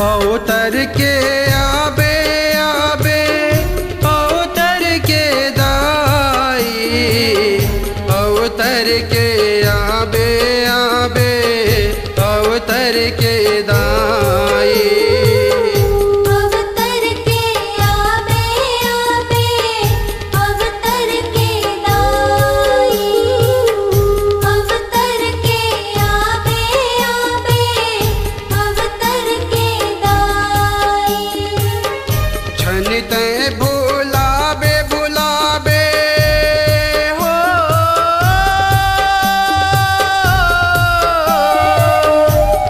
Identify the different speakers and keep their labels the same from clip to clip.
Speaker 1: अवतर के आबे आबे अवतर के दाई, अवतर के आबे आबे अवतर के दाई। बुलाबे बुलाबे हो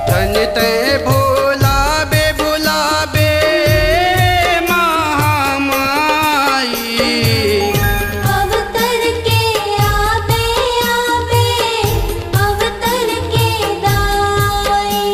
Speaker 1: धन ते बुलाबे बुलाबे महामाई।
Speaker 2: अवतर के आबे आबे अवतर के दाई।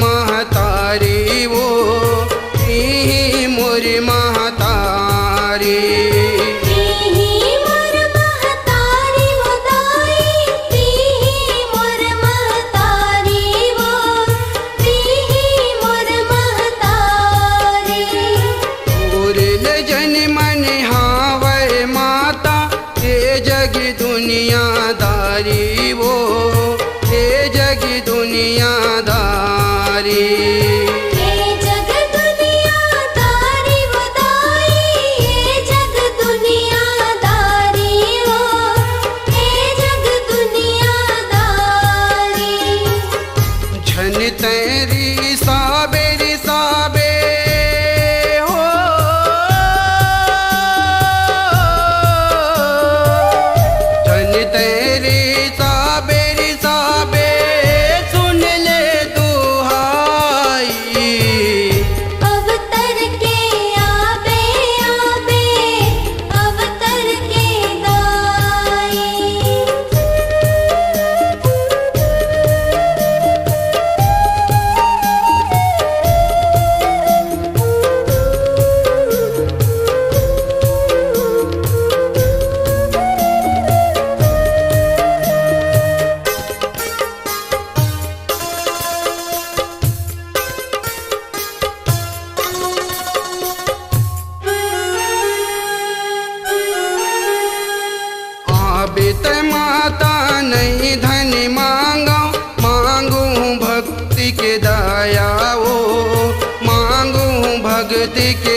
Speaker 1: महतारी वो मोरी महतारी,
Speaker 2: मोर महतारी वो दाई, मोर महतारी वो मोर महतारी।
Speaker 1: पूरल जन मन हावै माता हे जग दुनियादारी वो हे जग दुनियादारी।
Speaker 2: ये जग दुनियादारी वो दाई, ये जग दुनियादारी वो, ये जग दुनियादारी।
Speaker 1: झन तेरी साबे साबे हो झन तेरी साबे साबे सुन ले दुहाई।
Speaker 2: अवतर के आबे आबे अवतर के दाई।
Speaker 1: आबित माता नहीं धन मांगो, मांगू भक्ति के दया वो, मांगू भक्ति के